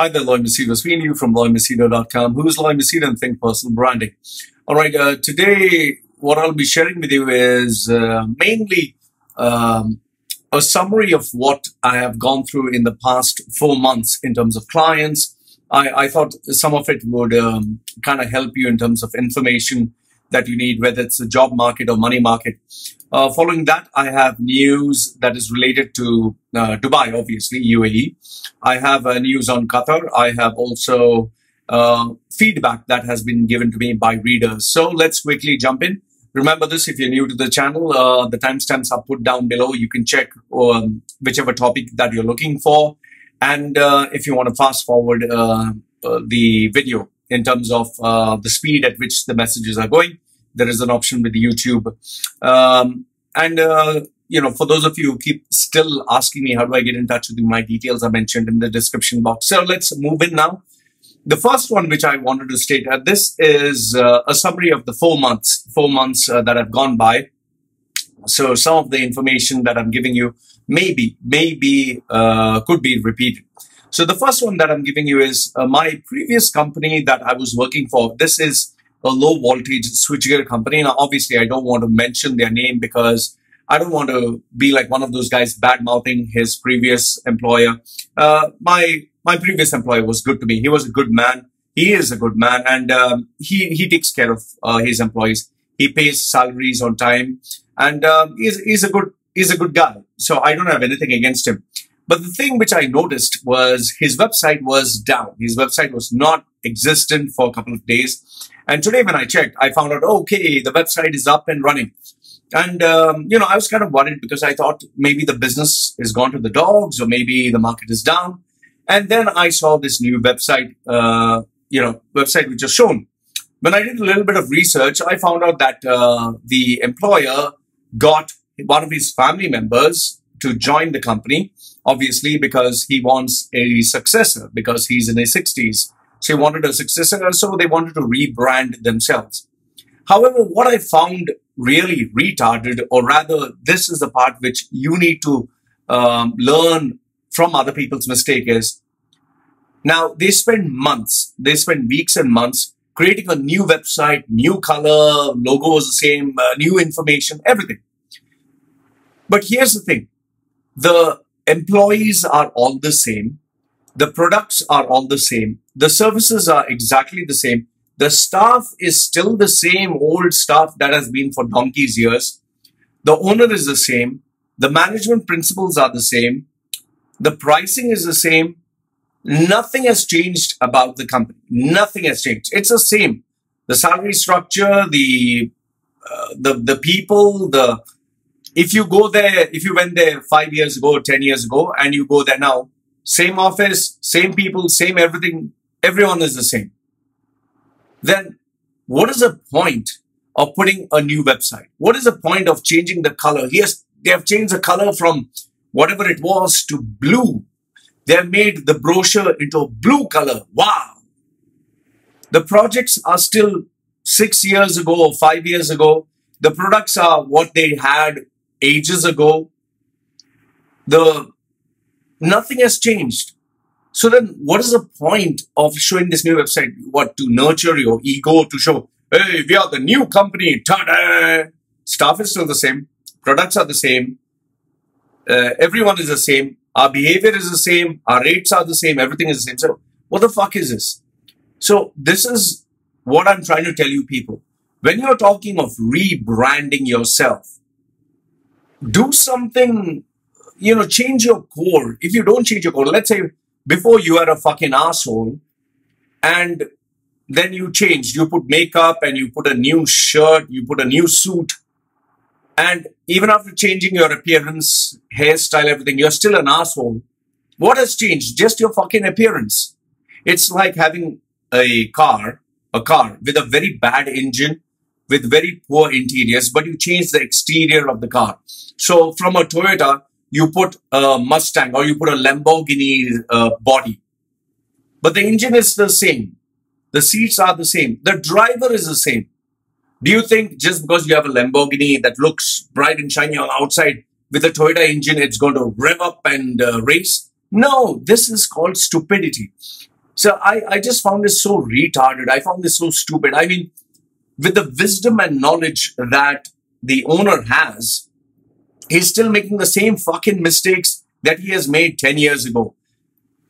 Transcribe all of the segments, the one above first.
Hi there, Loy Machedo. Speaking to you from loymachedo.com. Who is Loy Machedo and Think Personal Branding? All right, today what I'll be sharing with you is mainly a summary of what I have gone through in the past 4 months in terms of clients. I thought some of it would kind of help you in terms of information that you need, whether it's the job market or money market. Following that, I have news that is related to Dubai, obviously, UAE. I have news on Qatar. I have also feedback that has been given to me by readers. So let's quickly jump in. Remember this, if you're new to the channel, the timestamps are put down below. You can check whichever topic that you're looking for. And if you want to fast forward the video in terms of the speed at which the messages are going, there is an option with YouTube. You know, for those of you who keep still asking me, how do I get in touch with you? My details are mentioned in the description box. So let's move in now. The first one which I wanted to state, this is a summary of the 4 months that have gone by. So some of the information that I'm giving you maybe could be repeated. So the first one that I'm giving you is my previous company that I was working for. This is a low voltage switchgear company. Now, obviously, I don't want to mention their name because I don't want to be like one of those guys bad mouthing his previous employer. My previous employer was good to me. He was a good man. He is a good man, and he takes care of his employees. He pays salaries on time, and he's a good guy. So I don't have anything against him. But the thing which I noticed was his website was down. His website was not existent for a couple of days. And today when I checked, I found out, okay, the website is up and running. And, you know, I was kind of worried because I thought maybe the business is gone to the dogs or maybe the market is down. And then I saw this new website, website which was shown. When I did a little bit of research, I found out that the employer got one of his family members to join the company, obviously, because he wants a successor, because he's in his 60s. So he wanted a successor, so they wanted to rebrand themselves. However, what I found really retarded, or rather, this is the part which you need to learn from other people's mistake is, now they spend months, they spend weeks and months creating a new website, new color, logo is the same, new information, everything. But here's the thing. The employees are all the same. The products are all the same. The services are exactly the same. The staff is still the same old staff that has been for donkey's years. The owner is the same. The management principles are the same. The pricing is the same. Nothing has changed about the company. Nothing has changed. It's the same. The salary structure, the people, if you go there, if you went there 5 years ago, 10 years ago, and you go there now, same office, same people, same everything, everyone is the same. Then what is the point of putting a new website? What is the point of changing the color? Yes, they have changed the color from whatever it was to blue. They have made the brochure into a blue color. Wow. The projects are still 6 years ago or 5 years ago. The products are what they had ages ago. Nothing has changed. So then what is the point of showing this new website? What, to nurture your ego, to show, hey, we are the new company, ta-da! Staff is still the same. Products are the same. Everyone is the same. Our behavior is the same. Our rates are the same. Everything is the same. So what the fuck is this? So this is what I'm trying to tell you people. When you're talking of rebranding yourself, do something, you know, change your core. If you don't change your core, let's say before you are a fucking asshole and then you changed, you put makeup and you put a new shirt, you put a new suit. And even after changing your appearance, hairstyle, everything, you're still an asshole. What has changed? Just your fucking appearance. It's like having a car with a very bad engine, with very poor interiors, but you change the exterior of the car. So from a Toyota, you put a Mustang or you put a Lamborghini body. But the engine is the same. The seats are the same. The driver is the same. Do you think just because you have a Lamborghini that looks bright and shiny on the outside, with a Toyota engine, it's going to rev up and race? No, this is called stupidity. So I just found this so retarded. I found this so stupid. I mean, with the wisdom and knowledge that the owner has, he's still making the same fucking mistakes that he has made 10 years ago.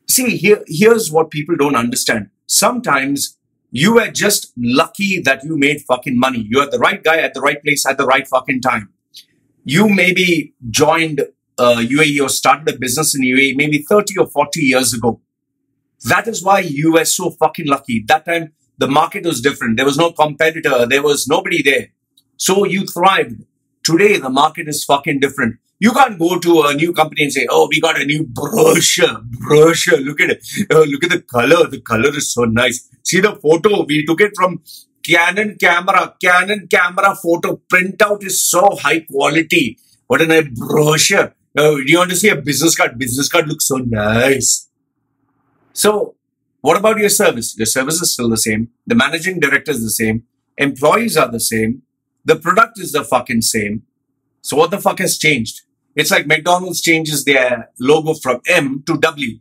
See, here's what people don't understand. Sometimes you were just lucky that you made fucking money. You are the right guy at the right place at the right fucking time. You maybe joined UAE or started a business in UAE maybe 30 or 40 years ago. That is why you were so fucking lucky. That time, the market was different. There was no competitor. There was nobody there. So you thrived. Today, the market is fucking different. You can't go to a new company and say, oh, we got a new brochure. Look at it. Oh, look at the color. The color is so nice. See the photo. We took it from Canon camera photo. Printout is so high quality. What a nice brochure. Do you want to see a business card? Business card looks so nice. So, what about your service? Your service is still the same. The managing director is the same. Employees are the same. The product is the fucking same. So what the fuck has changed? It's like McDonald's changes their logo from M to W.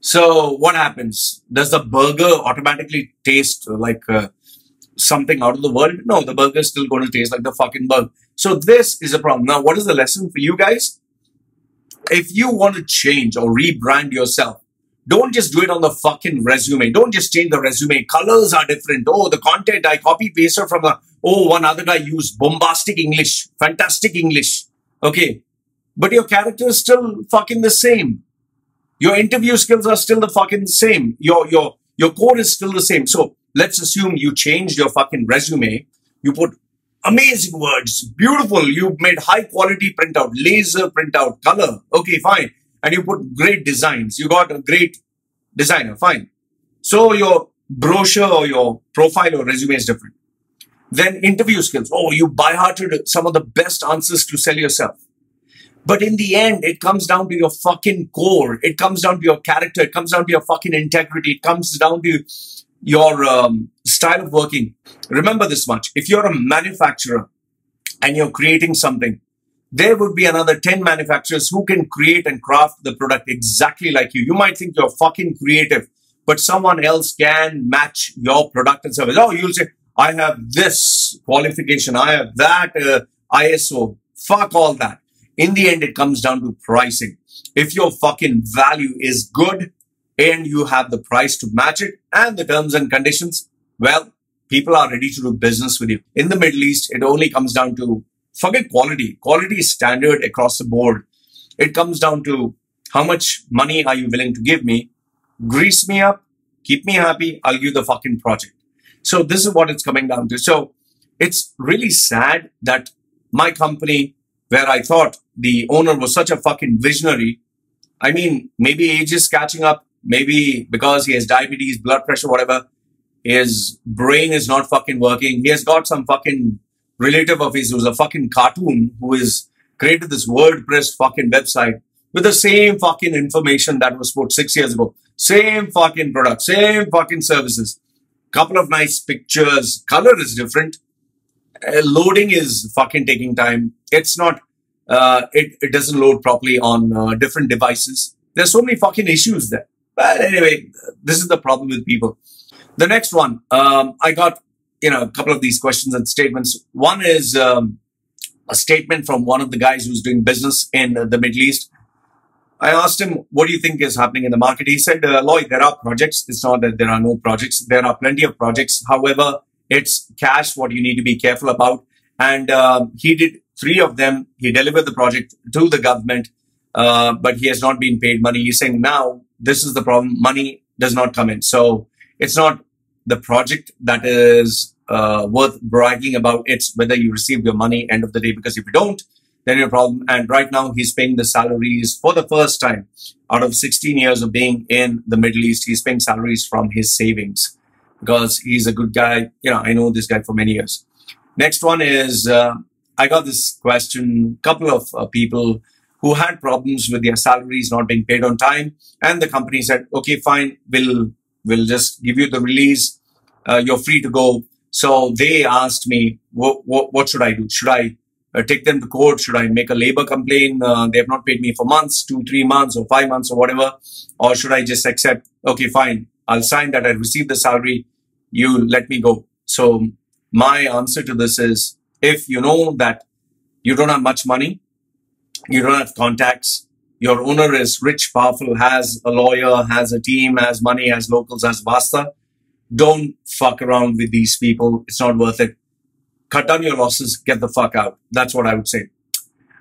So what happens? Does the burger automatically taste like something out of the world? No, the burger is still going to taste like the fucking burger. So this is a problem. Now, what is the lesson for you guys? If you want to change or rebrand yourself, don't just do it on the fucking resume. Don't just change the resume. Colors are different. Oh, the content I copy pasted from one other guy used bombastic English, fantastic English. Okay. But your character is still fucking the same. Your interview skills are still the fucking same. Your core is still the same. So let's assume you changed your fucking resume. You put amazing words, beautiful. You made high quality printout, laser printout, color. Okay, fine. And you put great designs. You got a great designer. Fine. So your brochure or your profile or resume is different. Then interview skills. Oh, you by-hearted some of the best answers to sell yourself. But in the end, it comes down to your fucking core. It comes down to your character. It comes down to your fucking integrity. It comes down to your style of working. Remember this much. If you're a manufacturer and you're creating something, there would be another 10 manufacturers who can create and craft the product exactly like you. You might think you're fucking creative, but someone else can match your product and service. Oh, you'll say, I have this qualification. I have that ISO. Fuck all that. In the end, it comes down to pricing. If your fucking value is good and you have the price to match it and the terms and conditions, well, people are ready to do business with you. In the Middle East, it only comes down to forget quality. Quality is standard across the board. It comes down to how much money are you willing to give me? Grease me up, keep me happy, I'll give you the fucking project. So this is what it's coming down to. So it's really sad that my company, where I thought the owner was such a fucking visionary, I mean, maybe age is catching up, maybe because he has diabetes, blood pressure, whatever, his brain is not fucking working. He has got some fucking relative of his who's a fucking cartoon who has created this WordPress fucking website with the same fucking information that was put 6 years ago. Same fucking product, same fucking services. Couple of nice pictures. Color is different. Loading is fucking taking time. It's not, it doesn't load properly on different devices. There's so many fucking issues there. But anyway, this is the problem with people. The next one, I got, a couple of these questions and statements. One is a statement from one of the guys who's doing business in the Middle East. I asked him, what do you think is happening in the market? He said, Loy, there are projects. It's not that there are no projects. There are plenty of projects. However, it's cash what you need to be careful about. And he did 3 of them. He delivered the project to the government, but he has not been paid money. He's saying now this is the problem. Money does not come in. So it's not the project that is worth bragging about. It's whether you receive your money end of the day, because if you don't, then your problem. And right now he's paying the salaries for the first time out of 16 years of being in the Middle East. He's paying salaries from his savings because he's a good guy. I know this guy for many years. Next one is, I got this question, couple of people who had problems with their salaries not being paid on time. And the company said, okay, fine, we'll just give you the release. You're free to go. So they asked me, what should I do? Should I take them to court? Should I make a labor complaint? They have not paid me for months, 2, 3 months or 5 months or whatever. Or should I just accept, okay, fine. I'll sign that I received the salary. You let me go. So my answer to this is, if you know that you don't have much money, you don't have contacts, your owner is rich, powerful, has a lawyer, has a team, has money, has locals, has Vasta, don't fuck around with these people. It's not worth it. Cut down your losses, get the fuck out. That's what I would say.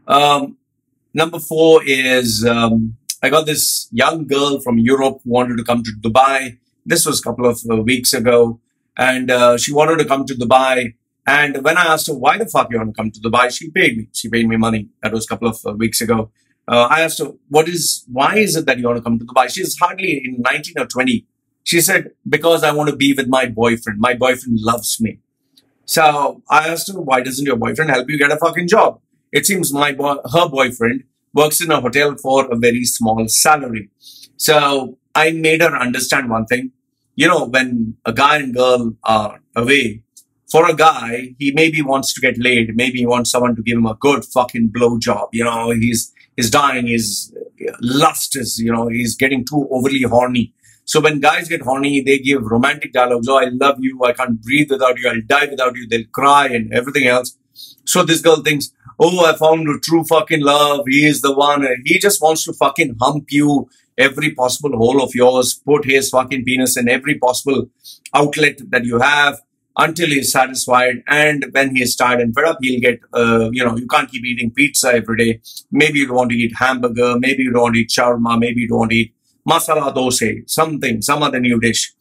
Number 4 is, I got this young girl from Europe who wanted to come to Dubai. This was a couple of weeks ago. And she wanted to come to Dubai. And when I asked her, why the fuck you want to come to Dubai? She paid me. She paid me money. That was a couple of weeks ago. I asked her, why is it that you want to come to Dubai? She's hardly in 19 or 20. She said, because I want to be with my boyfriend. My boyfriend loves me. So I asked her, why doesn't your boyfriend help you get a fucking job? It seems her boyfriend works in a hotel for a very small salary. So I made her understand one thing. You know, when a guy and girl are away, for a guy, he maybe wants to get laid. Maybe he wants someone to give him a good fucking blowjob. You know, he's dying. His lust is, you know, he's getting too overly horny. So when guys get horny, they give romantic dialogues. Oh, I love you. I can't breathe without you. I'll die without you. They'll cry and everything else. So this girl thinks, oh, I found a true fucking love. He is the one. He just wants to fucking hump you, every possible hole of yours, put his fucking penis in every possible outlet that you have until he's satisfied. And when he's tired and fed up, he'll get, you know, you can't keep eating pizza every day. Maybe you don't want to eat hamburger. Maybe you don't want to eat shawarma. Maybe you don't want to eat masala dosa, something, some other new dish.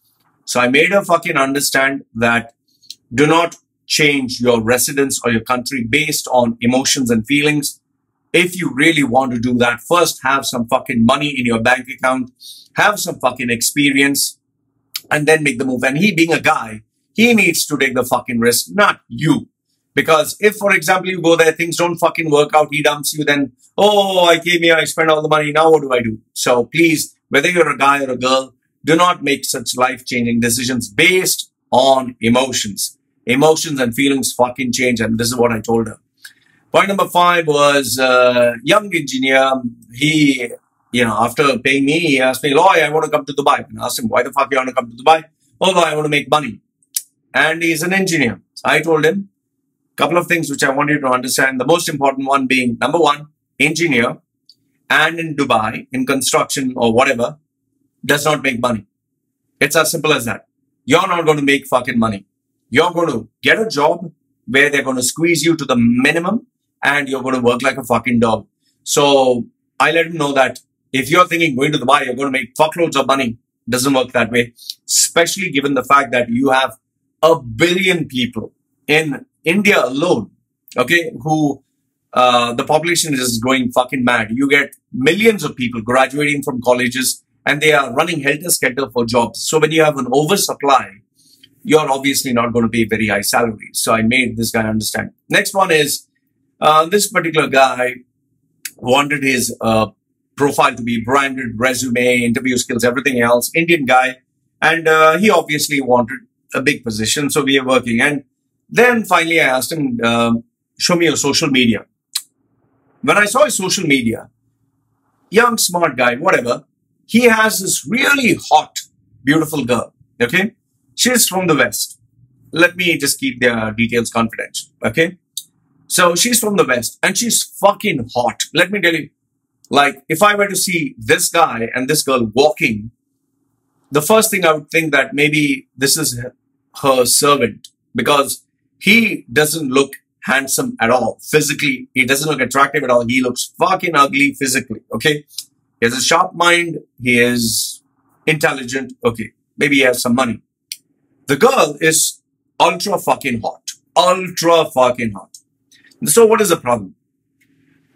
So I made her fucking understand that do not change your residence or your country based on emotions and feelings. If you really want to do that, first have some fucking money in your bank account, have some fucking experience, and then make the move. And he being a guy, he needs to take the fucking risk, not you. Because if, for example, you go there, things don't fucking work out, he dumps you, then, oh, I came here, I spent all the money, now what do I do? So please, whether you're a guy or a girl, do not make such life-changing decisions based on emotions. Emotions and feelings fucking change, and this is what I told her. Point number 5 was young engineer. He, you know, after paying me, he asked me, Loy, I want to come to Dubai. And I asked him, why the fuck you want to come to Dubai? Oh, Loy, I want to make money. And he's an engineer. So I told him a couple of things which I want you to understand. The most important one being, number 1, engineer and in Dubai, in construction or whatever, does not make money. It's as simple as that. You're not going to make fucking money. You're going to get a job where they're going to squeeze you to the minimum and you're going to work like a fucking dog. So I let him know that if you're thinking going to Dubai, you're going to make fuckloads of money. Doesn't work that way, especially given the fact that you have 1 billion people in India alone, okay, who the population is going fucking mad. You get millions of people graduating from colleges and they are running helter-skelter for jobs. So when you have an oversupply, you're obviously not going to pay very high salaries. So I made this guy understand. Next one is, this particular guy wanted his profile to be branded, resume, interview skills, everything else, Indian guy. And he obviously wanted a big position. So we are working. And then finally I asked him, show me your social media. When I saw his social media, young, smart guy, whatever, he has this really hot, beautiful girl. Okay. She's from the West. Let me just keep their details confidential. Okay. So she's from the West and she's fucking hot. Let me tell you, like, if I were to see this guy and this girl walking, the first thing I would think that maybe this is her servant, because he doesn't look handsome at all. Physically, he doesn't look attractive at all. He looks fucking ugly physically. Okay. He has a sharp mind. He is intelligent. Okay. Maybe he has some money. The girl is ultra fucking hot. Ultra fucking hot. So what is the problem?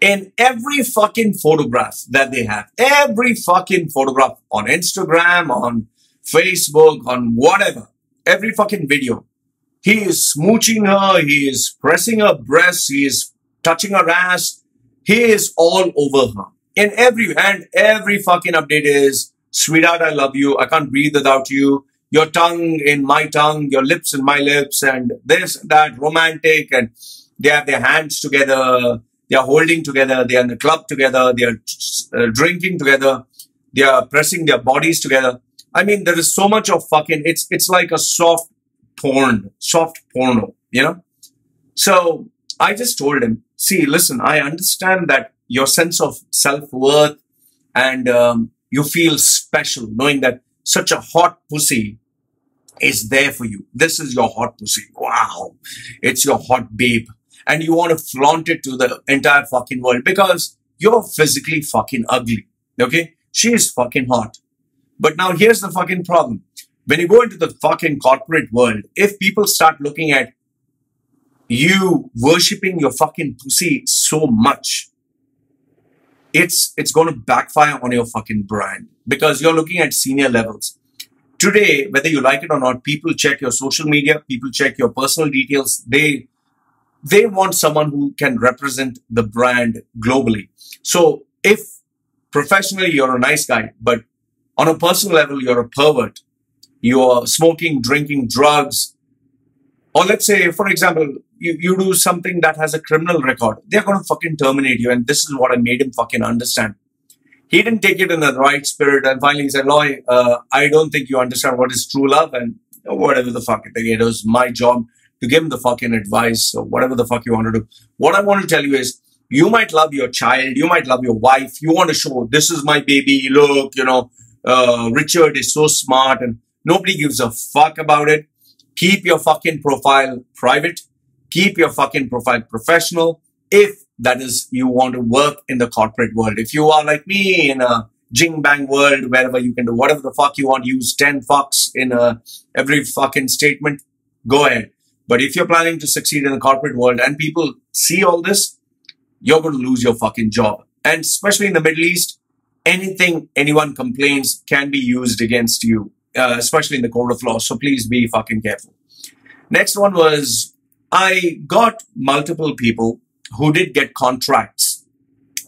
In every fucking photograph that they have, every fucking photograph on Instagram, on Facebook, on whatever, every fucking video, he is smooching her, he is pressing her breasts, he is touching her ass, he is all over her. In every fucking update is, sweetheart, I love you, I can't breathe without you, your tongue in my tongue, your lips in my lips, and this, that, romantic, and they have their hands together, they are holding together, they are in the club together, they are drinking together, they are pressing their bodies together. I mean, there is so much of fucking, it's like a soft porno, you know? So I just told him, see, listen, I understand that your sense of self-worth and you feel special knowing that such a hot pussy is there for you. This is your hot pussy. Wow. It's your hot babe. And you want to flaunt it to the entire fucking world because you're physically fucking ugly. Okay? She is fucking hot. But now here's the fucking problem. When you go into the fucking corporate world, if people start looking at you worshipping your fucking pussy so much, it's going to backfire on your fucking brand because you're looking at senior levels. Today, whether you like it or not, people check your social media, people check your personal details. They want someone who can represent the brand globally. So if professionally you're a nice guy, but on a personal level, you're a pervert, you're smoking, drinking, drugs, or let's say, for example, you do something that has a criminal record, they're going to fucking terminate you. And this is what I made him fucking understand. He didn't take it in the right spirit. And finally he said, Loy, I don't think you understand what is true love. And whatever the fuck. It was my job to give him the fucking advice or whatever the fuck you want to do. What I want to tell you is, you might love your child. You might love your wife. You want to show, this is my baby. Look, you know, Richard is so smart and nobody gives a fuck about it. Keep your fucking profile private. Keep your fucking profile professional. If that is, you want to work in the corporate world. If you are like me in a jing bang world, wherever you can do whatever the fuck you want, use 10 fucks in every fucking statement, go ahead. But if you're planning to succeed in the corporate world and people see all this, you're going to lose your fucking job. And especially in the Middle East, anything anyone complains can be used against you, especially in the court of law. So please be fucking careful. Next one was, I got multiple people who did get contracts.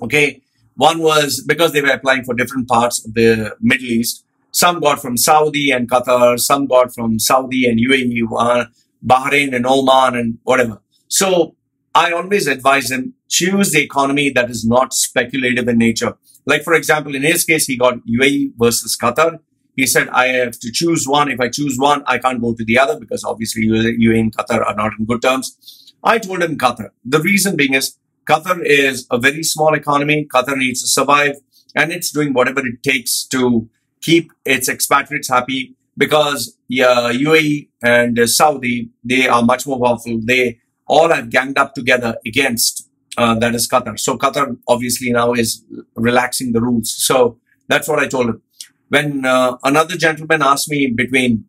Okay. One was because they were applying for different parts of the Middle East. Some got from Saudi and Qatar. Some got from Saudi and UAE, Bahrain and Oman and whatever. So I always advise them, choose the economy that is not speculative in nature. Like, for example, in his case, he got UAE versus Qatar. He said, I have to choose one. If I choose one, I can't go to the other because obviously UAE and Qatar are not in good terms. I told him Qatar. The reason being is Qatar is a very small economy. Qatar needs to survive and it's doing whatever it takes to keep its expatriates happy because UAE and Saudi, they are much more powerful. They all have ganged up together against that is Qatar. So Qatar obviously now is relaxing the rules. So that's what I told him. When another gentleman asked me between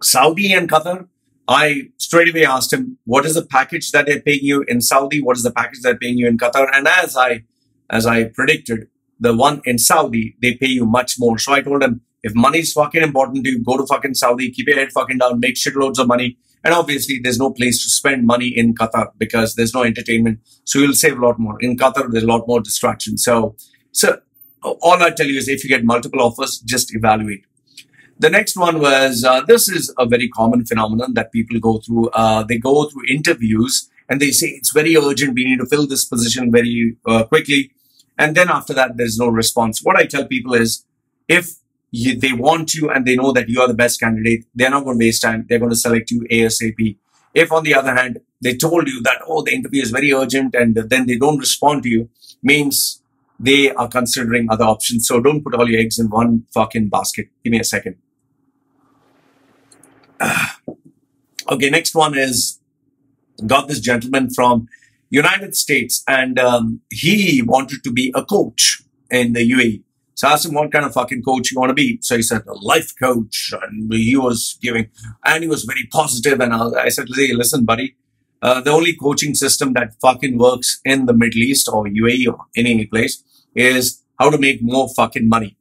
Saudi and Qatar, I straight away asked him, what is the package that they're paying you in Saudi? What is the package they're paying you in Qatar? And as I predicted, the one in Saudi, they pay you much more. So I told him, if money is fucking important to you, go to fucking Saudi, keep your head fucking down, make shitloads of money. And obviously, there's no place to spend money in Qatar because there's no entertainment. So you'll save a lot more. In Qatar, there's a lot more distraction. So all I tell you is if you get multiple offers, just evaluate. The next one was, this is a very common phenomenon that people go through. They go through interviews and they say, it's very urgent. We need to fill this position very quickly. And then after that, there's no response. What I tell people is, if they want you and they know that you are the best candidate, they're not going to waste time. They're going to select you ASAP. If on the other hand, they told you that, oh, the interview is very urgent and then they don't respond to you, means they are considering other options. So don't put all your eggs in one fucking basket. Give me a second. Okay, next one is, got this gentleman from United States and he wanted to be a coach in the UAE. So I asked him what kind of fucking coach you want to be. So he said, a life coach. And he was very positive. And I said, hey, listen, buddy, the only coaching system that fucking works in the Middle East or UAE or any place is how to make more fucking money.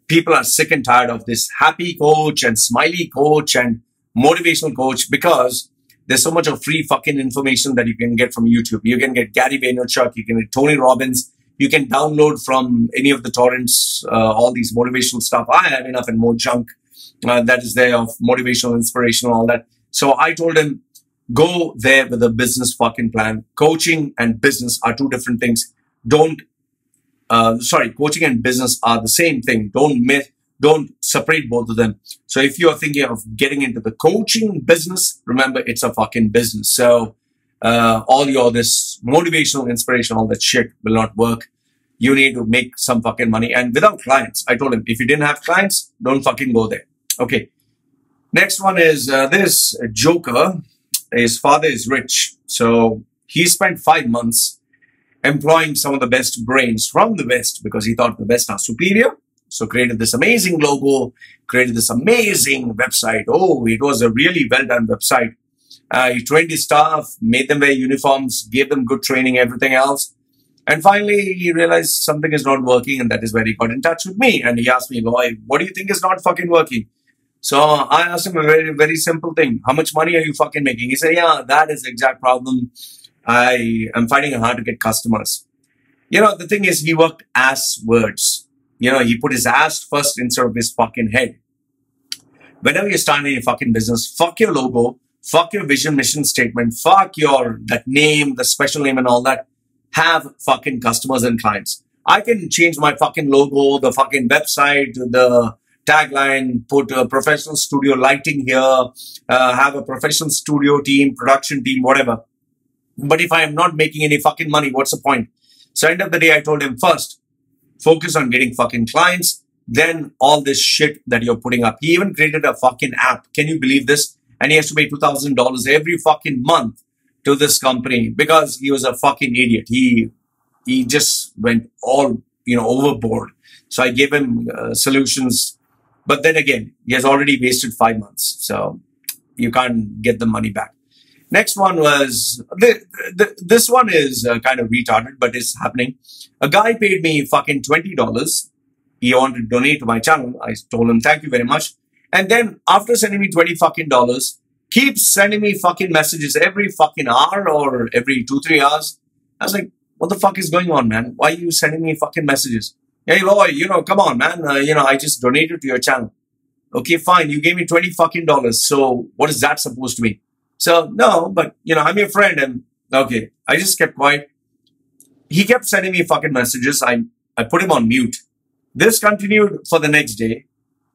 People are sick and tired of this happy coach and smiley coach and motivational coach because there's so much of free fucking information that you can get from YouTube. You can get Gary Vaynerchuk, you can get Tony Robbins, you can download from any of the torrents, all these motivational stuff. I have enough and more junk that is there of motivational, inspirational, all that. So I told him, go there with a business fucking plan. Coaching and business are two different things. Coaching and business are the same thing. Don't separate both of them. So if you are thinking of getting into the coaching business, remember it's a fucking business. So all your this motivational, inspiration, all that shit will not work. You need to make some fucking money. And without clients, I told him, if you didn't have clients, don't fucking go there. Okay. Next one is this joker. His father is rich. So he spent 5 months employing some of the best brains from the West because he thought the West are superior. So created this amazing logo, created this amazing website. Oh, it was a really well done website. He trained his staff, made them wear uniforms, gave them good training, everything else. And finally, he realized something is not working, and that is where he got in touch with me. And he asked me, Loy, what do you think is not fucking working? So I asked him a very, very simple thing. How much money are you fucking making? He said, yeah, that is the exact problem. I am finding it hard to get customers. You know, the thing is, he worked ass words. You know, he put his ass first instead of his fucking head. Whenever you're starting a fucking business, fuck your logo, fuck your vision, mission statement, fuck that name, the special name and all that. Have fucking customers and clients. I can change my fucking logo, the fucking website, the tagline, put a professional studio lighting here, have a professional studio team, production team, whatever. But if I am not making any fucking money, what's the point? So end of the day, I told him first, focus on getting fucking clients, then all this shit that you're putting up. He even created a fucking app. Can you believe this? And he has to pay $2,000 every fucking month to this company because he was a fucking idiot. He just went all, overboard. So I gave him solutions. But then again, he has already wasted 5 months. So you can't get the money back. Next one was, this one is kind of retarded, but it's happening. A guy paid me fucking $20. He wanted to donate to my channel. I told him, thank you very much. And then after sending me $20 fucking, keeps sending me fucking messages every fucking hour or every 2-3 hours. I was like, what the fuck is going on, man? Why are you sending me fucking messages? Hey, Loy, come on, man. I just donated to your channel. Okay, fine. You gave me $20 fucking. So what is that supposed to mean? So no, but I'm your friend, and okay, I just kept quiet. He kept sending me fucking messages. I put him on mute. This continued for the next day.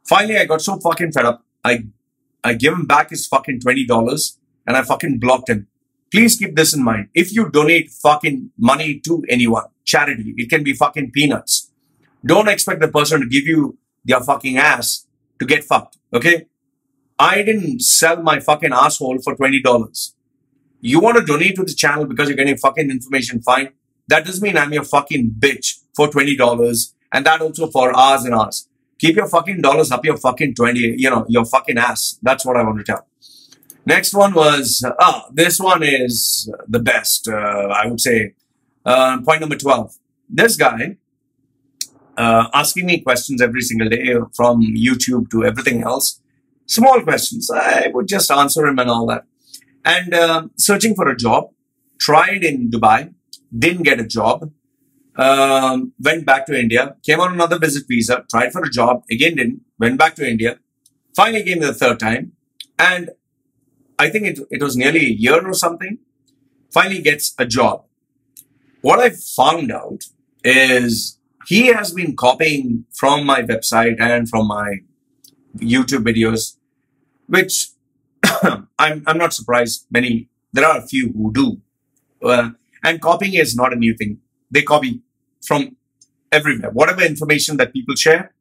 Finally, I got so fucking fed up. I gave him back his fucking $20 and I fucking blocked him. Please keep this in mind. If you donate fucking money to anyone, charity, it can be fucking peanuts. Don't expect the person to give you their fucking ass to get fucked. Okay? I didn't sell my fucking asshole for $20. You want to donate to the channel because you're getting fucking information, fine. That doesn't mean I'm your fucking bitch for $20. And that also for hours and hours. Keep your fucking dollars up your fucking your fucking ass. That's what I want to tell. Next one was, this one is the best, I would say. Point number 12. This guy, asking me questions every single day from YouTube to everything else. Small questions. I would just answer him and all that. And searching for a job. Tried in Dubai. Didn't get a job. Went back to India. Came on another visit visa. Tried for a job. Again didn't. Went back to India. Finally came the third time. And I think it was nearly a year or something. Finally gets a job. What I found out is he has been copying from my website and from my YouTube videos, which I'm not surprised there are a few who do. And copying is not a new thing. They copy from everywhere. Whatever information that people share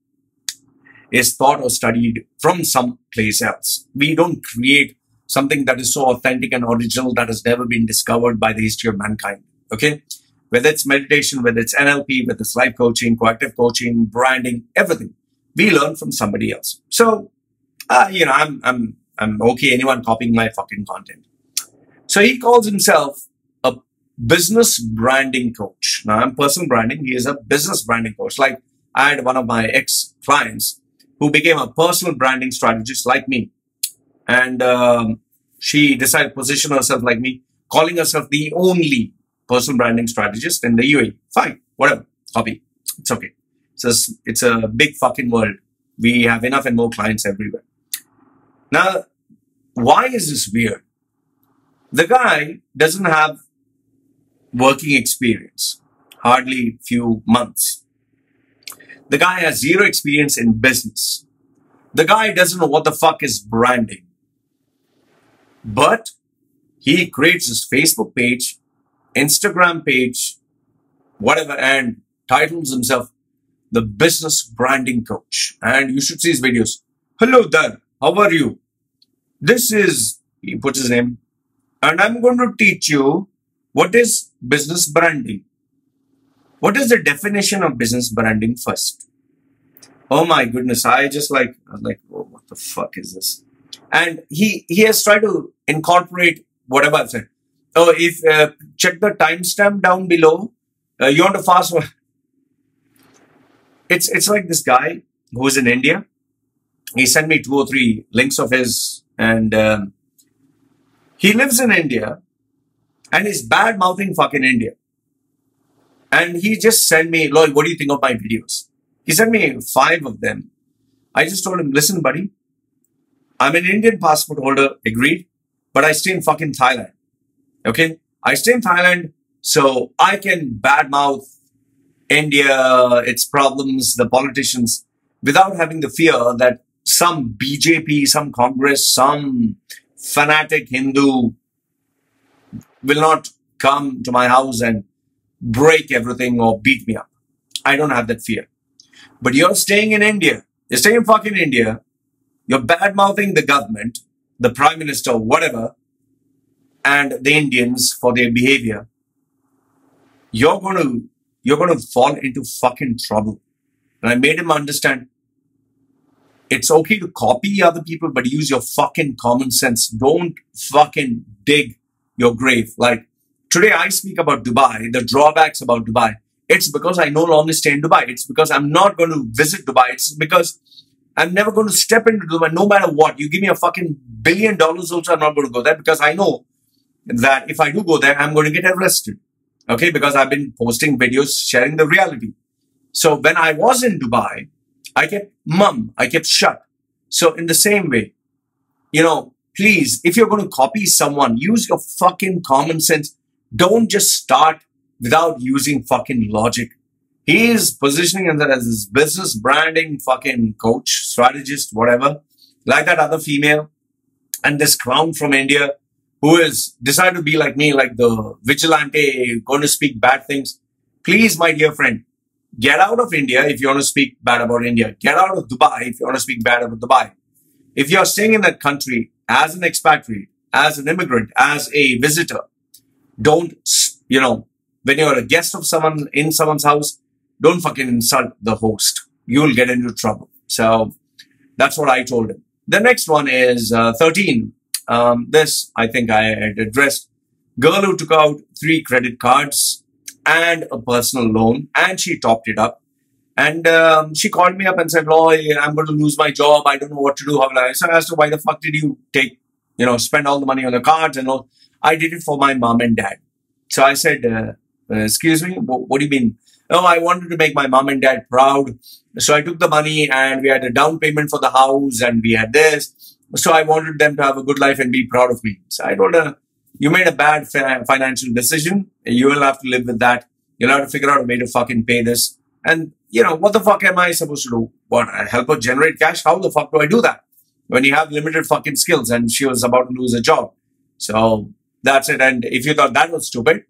is thought or studied from some place else. We don't create something that is so authentic and original that has never been discovered by the history of mankind. Okay? Whether it's meditation, whether it's NLP, whether it's life coaching, coactive coaching, branding, everything. We learn from somebody else. So, I'm okay anyone copying my fucking content. So he calls himself a business branding coach. Now I'm personal branding. He is a business branding coach. Like I had one of my ex-clients who became a personal branding strategist like me. And she decided to position herself like me, calling herself the only personal branding strategist in the UAE. Fine, whatever, copy. It's okay. It's a big fucking world. We have enough and more clients everywhere. Now, why is this weird? The guy doesn't have working experience, hardly few months. The guy has zero experience in business. The guy doesn't know what the fuck is branding. But he creates his Facebook page, Instagram page, whatever, and titles himself the business branding coach. And you should see his videos. Hello there, how are you? This is, he puts his name, and I'm going to teach you what is business branding. What is the definition of business branding first? Oh my goodness, I was like, oh, what the fuck is this? And he has tried to incorporate whatever I've said. Oh, if check the timestamp down below. You want to fast forward? It's like this guy who's in India. He sent me 2 or 3 links of his, and he lives in India, and he's bad mouthing fucking India. And he just sent me, Loy, what do you think of my videos? He sent me 5 of them. I just told him, listen, buddy, I'm an Indian passport holder, agreed, but I stay in fucking Thailand. Okay? I stay in Thailand, so I can badmouth India, its problems, the politicians, without having the fear that some BJP, some Congress, some fanatic Hindu will not come to my house and break everything or beat me up. I don't have that fear. But you're staying in India. You're staying in fucking India. You're bad-mouthing the government, the prime minister, whatever, and the Indians for their behavior. You're going to fall into fucking trouble. And I made him understand it's okay to copy other people, but use your fucking common sense. Don't fucking dig your grave. Like, today I speak about Dubai, the drawbacks about Dubai. It's because I no longer stay in Dubai. It's because I'm not going to visit Dubai. It's because I'm never going to step into Dubai no matter what. You give me a fucking $1 billion also, I'm not going to go there because I know that if I do go there, I'm going to get arrested. Okay, because I've been posting videos sharing the reality. So when I was in Dubai, I kept mum, I kept shut. So in the same way, you know, please, if you're going to copy someone, use your fucking common sense. Don't just start without using fucking logic. He is positioning himself as his business branding fucking coach, strategist, whatever, like that other female. And this clown from India who is decided to be like me, like the vigilante, going to speak bad things. Please, my dear friend, get out of India if you want to speak bad about India. Get out of Dubai if you want to speak bad about Dubai. If you're staying in that country as an expatriate, as an immigrant, as a visitor, don't, you know, when you're a guest of someone in someone's house, don't fucking insult the host. You'll get into trouble. So that's what I told him. The next one is 13. This, I think I had addressed. Girl who took out 3 credit cards and a personal loan, and she topped it up. And she called me up and said, Loy, I'm going to lose my job. I don't know what to do. How will I? So I asked her, why the fuck did you spend all the money on the cards and all? I did it for my mom and dad. So I said, excuse me, what do you mean? No, I wanted to make my mom and dad proud. So I took the money and we had a down payment for the house and we had this. So I wanted them to have a good life and be proud of me. So I told her, you made a bad financial decision. You will have to live with that. You'll have to figure out a way to fucking pay this. And, you know, what the fuck am I supposed to do? What, help her generate cash? How the fuck do I do that? When you have limited fucking skills, and she was about to lose a job. So that's it. And if you thought that was stupid,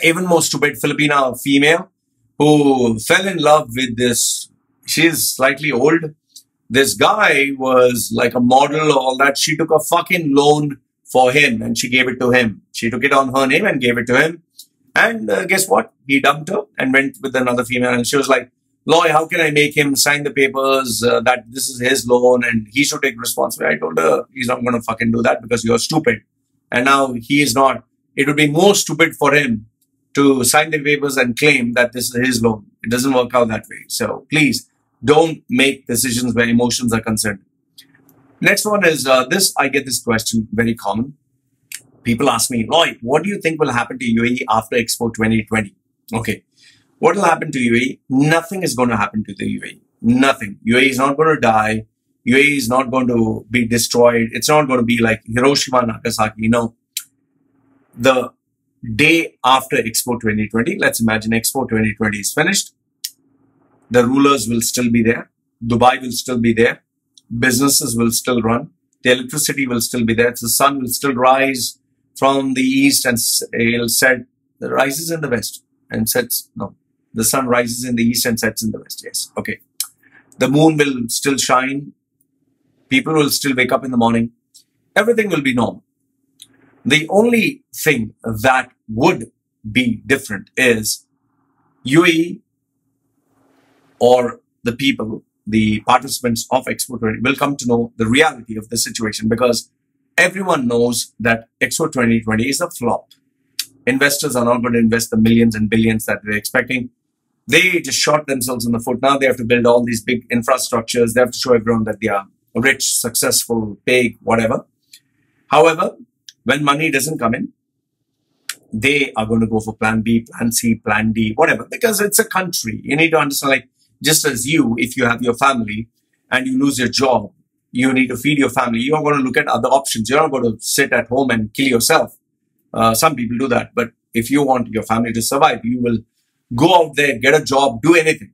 even more stupid Filipina female who fell in love with this, she's slightly old. This guy was like a model, all that. She took a fucking loan for him and she gave it to him. She took it on her name and gave it to him. And guess what? He dumped her and went with another female. And she was like, Loy, how can I make him sign the papers that this is his loan and he should take responsibility? I told her, he's not going to fucking do that because you're stupid. And now he is not. It would be more stupid for him to sign the papers and claim that this is his loan. It doesn't work out that way. So please don't make decisions where emotions are concerned. Next one is this. I get this question very common. People ask me, Loy, what do you think will happen to UAE after Expo 2020? Okay. What will happen to UAE? Nothing is going to happen to the UAE. Nothing. UAE is not going to die. UAE is not going to be destroyed. It's not going to be like Hiroshima, Nagasaki. No. The day after Expo 2020, let's imagine Expo 2020 is finished. The rulers will still be there. Dubai will still be there. Businesses will still run. The electricity will still be there. The sun will still rise from the east and it'll set. It rises in the west and sets. No, the sun rises in the east and sets in the west. Yes. Okay. The moon will still shine. People will still wake up in the morning. Everything will be normal. The only thing that would be different is UAE or the people, the participants of Expo 20 will come to know the reality of the situation, because everyone knows that Expo 2020 is a flop. Investors are not going to invest the millions and billions that they're expecting. They just shot themselves in the foot. Now they have to build all these big infrastructures. They have to show everyone that they are rich, successful, big, whatever. However, when money doesn't come in, they are going to go for plan B, plan C, plan D, whatever, because it's a country. You need to understand, like, just as you, if you have your family and you lose your job, you need to feed your family. You're going to look at other options. You're not going to sit at home and kill yourself. Some people do that. But if you want your family to survive, you will go out there, get a job, do anything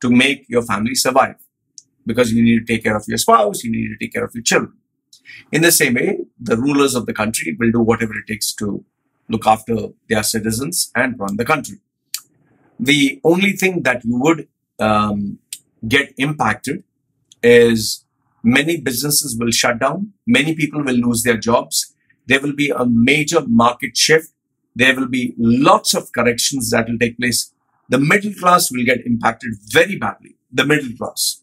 to make your family survive, because you need to take care of your spouse. You need to take care of your children. In the same way, the rulers of the country will do whatever it takes to look after their citizens and run the country. The only thing that you would get impacted is many businesses will shut down. Many people will lose their jobs. There will be a major market shift. There will be lots of corrections that will take place. The middle class will get impacted very badly. The middle class.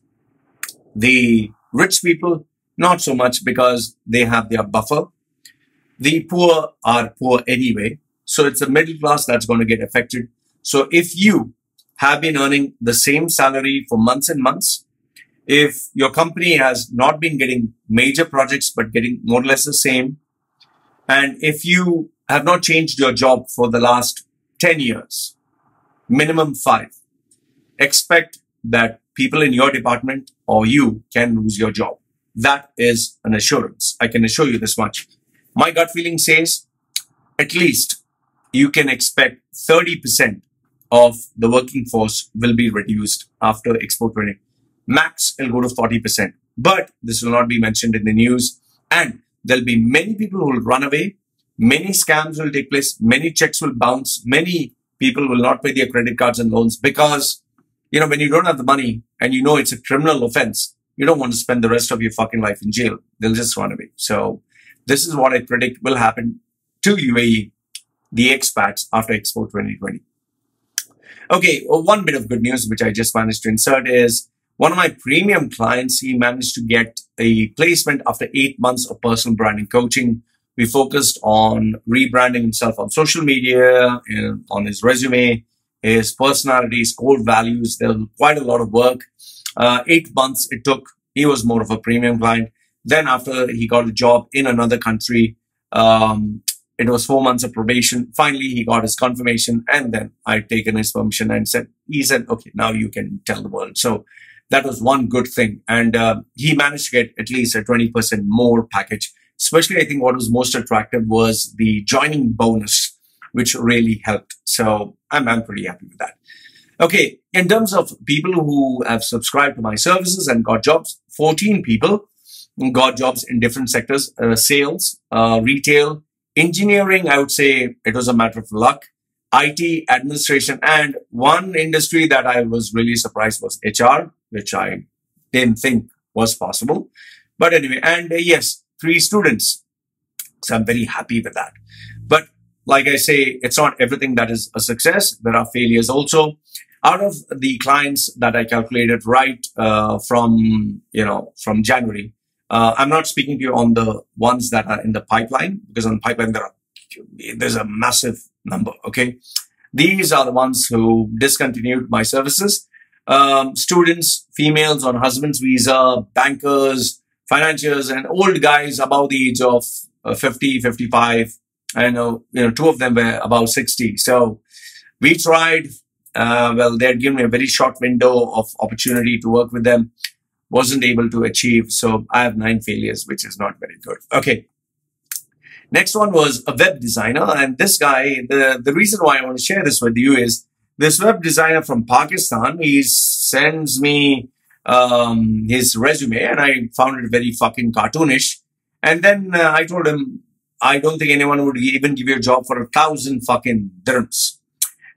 The rich people, not so much, because they have their buffer. The poor are poor anyway. So it's the middle class that's going to get affected. So if you have been earning the same salary for months and months, if your company has not been getting major projects but getting more or less the same, and if you have not changed your job for the last 10 years, minimum 5, expect that people in your department or you can lose your job. That is an assurance. I can assure you this much. My gut feeling says at least you can expect 30% of the working force will be reduced after Expo 20. Max will go to 40%. But this will not be mentioned in the news. And there'll be many people who will run away. Many scams will take place. Many checks will bounce. Many people will not pay their credit cards and loans, because, you know, when you don't have the money and you know it's a criminal offense, you don't want to spend the rest of your fucking life in jail. They'll just run away. So this is what I predict will happen to UAE, the expats, after Expo 2020. Okay, one bit of good news which I just managed to insert is one of my premium clients, he managed to get a placement after 8 months of personal branding coaching. We focused on rebranding himself on social media, on his resume, his personality, his core values. There was quite a lot of work. 8 months it took. He was more of a premium client. Then after he got a job in another country, it was 4 months of probation. Finally, he got his confirmation, and then I'd taken his permission and he said, okay, now you can tell the world. So that was one good thing. And he managed to get at least a 20% more package. Especially, I think what was most attractive was the joining bonus, which really helped. So I'm pretty happy with that. Okay, in terms of people who have subscribed to my services and got jobs, 14 people got jobs in different sectors, sales, retail, engineering. I would say it was a matter of luck, IT, administration, and one industry that I was really surprised was HR, which I didn't think was possible. But anyway, and yes, 3 students. So I'm very happy with that. But like I say, it's not everything that is a success. There are failures also. Out of the clients that I calculated right from January, I'm not speaking to you on the ones that are in the pipeline, because on the pipeline there's a massive number. Okay, these are the ones who discontinued my services. Students, females on husband's visa, bankers, financiers, and old guys above the age of 50, 55. I know, 2 of them were about 60. So we tried. Well, they had given me a very short window of opportunity to work with them. Wasn't able to achieve. So I have 9 failures, which is not very good. Okay. Next one was a web designer. And this guy, the reason why I want to share this with you is this web designer from Pakistan. He's sends me his resume, and I found it very fucking cartoonish. And then I told him, I don't think anyone would even give you a job for 1,000 fucking dirhams.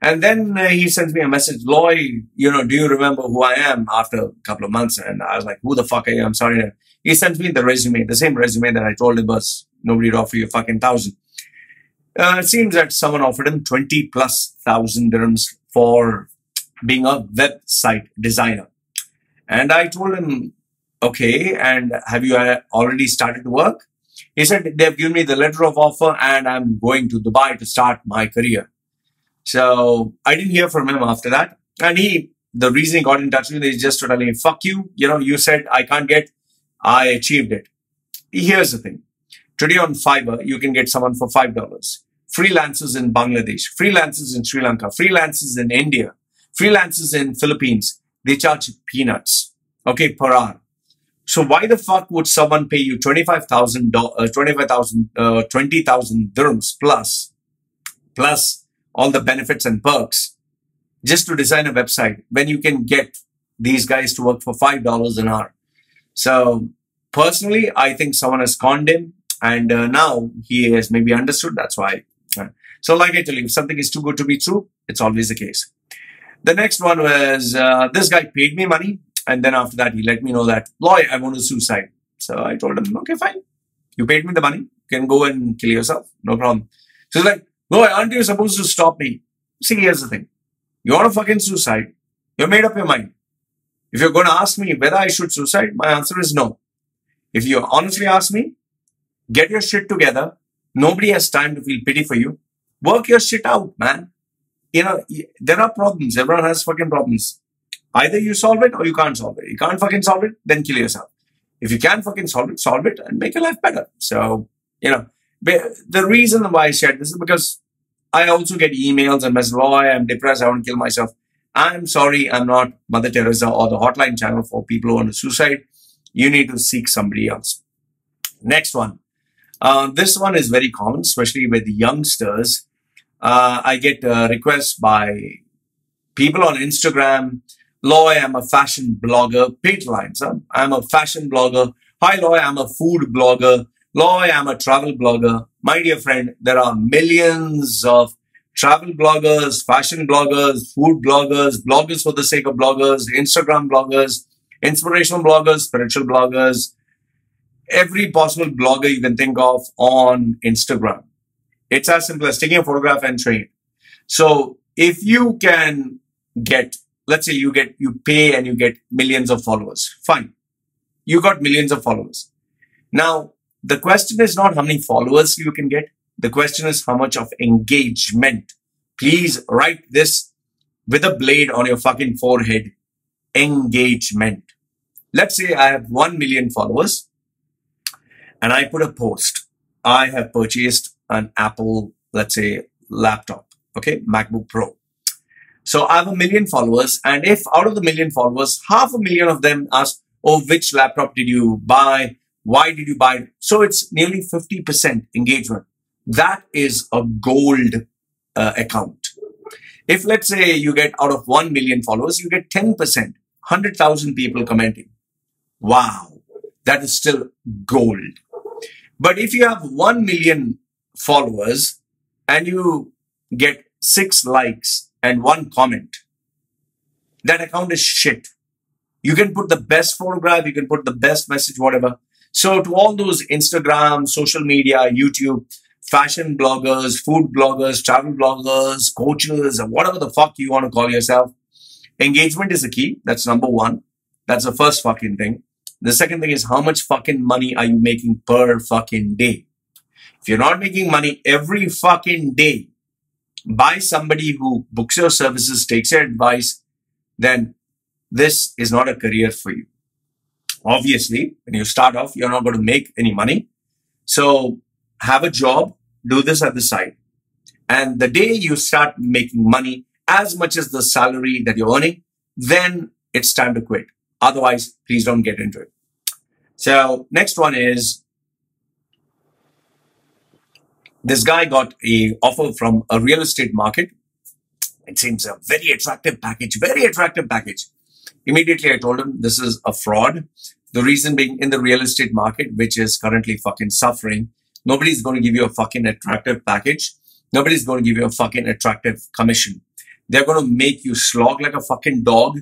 And then he sends me a message, Loy, do you remember who I am, after a couple of months? And I was like, who the fuck are you? I'm sorry. He sends me the resume, the same resume that I told him was nobody would offer you fucking 1,000. It seems that someone offered him 20,000+ dirhams for being a website designer. And I told him, okay, and have you already started to work? He said, they've given me the letter of offer and I'm going to Dubai to start my career. So I didn't hear from him after that. And the reason he got in touch with me is just to tell me, fuck you. You said I can't get, I achieved it. Here's the thing. Today on Fiverr, you can get someone for $5. Freelancers in Bangladesh, freelancers in Sri Lanka, freelancers in India, freelancers in Philippines, they charge peanuts, okay, per hour. So why the fuck would someone pay you 20,000 dirhams plus all the benefits and perks just to design a website when you can get these guys to work for $5 an hour? So personally, I think someone has conned him, and now he has maybe understood. That's why. So like I tell you, if something is too good to be true, it's always the case. The next one was, this guy paid me money. And then after that, he let me know that, Loy, I want to suicide. So I told him, okay, fine. You paid me the money. You can go and kill yourself. No problem. So he's like, Loy, aren't you supposed to stop me? See, here's the thing. You want to fucking suicide. You made up your mind. If you're going to ask me whether I should suicide, my answer is no. If you honestly ask me, get your shit together. Nobody has time to feel pity for you. Work your shit out, man. There are problems. Everyone has fucking problems. Either you solve it or you can't solve it. You can't fucking solve it, then kill yourself. If you can fucking solve it and make your life better. So, the reason why I shared this is because I also get emails and messages, oh, I'm depressed, I want to kill myself. I'm sorry, I'm not Mother Teresa or the hotline channel for people who want to suicide. You need to seek somebody else. Next one. This one is very common, especially with the youngsters. I get requests by people on Instagram. Loy, I'm a fashion blogger. Paid lines. I'm a fashion blogger. Hi, Loy, I'm a food blogger. Loy, I'm a travel blogger. My dear friend, there are millions of travel bloggers, fashion bloggers, food bloggers, bloggers for the sake of bloggers, Instagram bloggers, inspirational bloggers, spiritual bloggers, every possible blogger you can think of on Instagram. It's as simple as taking a photograph and sharing it. So if you can get, let's say you pay and you get millions of followers, fine. You got millions of followers. Now, the question is not how many followers you can get. The question is how much of engagement. Please write this with a blade on your fucking forehead. Engagement. Let's say I have 1 million followers and I put a post. I have purchased an Apple, let's say, laptop, okay, MacBook Pro. So I have 1 million followers, and if out of the 1 million followers, 500,000 of them ask, oh, which laptop did you buy? Why did you buy it? So it's nearly 50% engagement. That is a gold account. If let's say you get out of 1 million followers, you get 10%, 100,000 people commenting. Wow, that is still gold. But if you have 1 million followers and you get 6 likes and 1 comment, that account is shit. You can put the best photograph, you can put the best message, whatever. So to all those Instagram, social media, YouTube, fashion bloggers, food bloggers, travel bloggers, coaches, or whatever the fuck you want to call yourself, engagement is the key. That's number 1. That's the first fucking thing. The second thing is how much fucking money are you making per fucking day? If you're not making money every fucking day by somebody who books your services, takes your advice, then this is not a career for you. Obviously, when you start off, you're not going to make any money. So have a job, do this at the side. And the day you start making money as much as the salary that you're earning, then it's time to quit. Otherwise, please don't get into it. So next one is, this guy got an offer from a real estate market. It seems a very attractive package, very attractive package. Immediately, I told him this is a fraud. The reason being, in the real estate market, which is currently fucking suffering, nobody's going to give you a fucking attractive package. Nobody's going to give you a fucking attractive commission. They're going to make you slog like a fucking dog,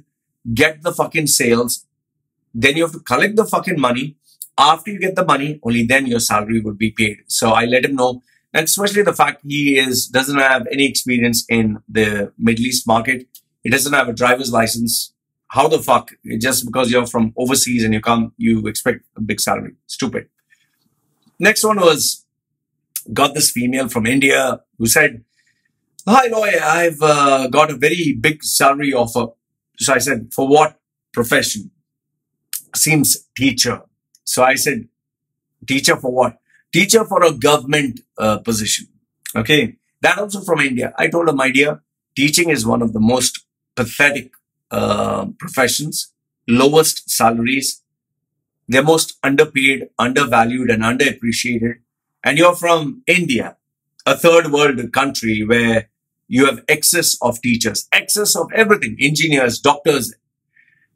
get the fucking sales. Then you have to collect the fucking money. After you get the money, only then your salary would be paid. So I let him know. And especially the fact he doesn't have any experience in the Middle East market. He doesn't have a driver's license. How the fuck, just because you're from overseas and you come, you expect a big salary? Stupid. Next one was, got this female from India who said, "Hi, Loy, I've got a very big salary offer." So I said, "For what profession?" Seems teacher. So I said, "Teacher for what?" "Teacher for a government position." Okay. That also from India. I told her, "My dear, teaching is one of the most pathetic professions, lowest salaries. They're most underpaid, undervalued, and underappreciated. And you're from India, a third world country where you have excess of teachers, excess of everything, engineers, doctors.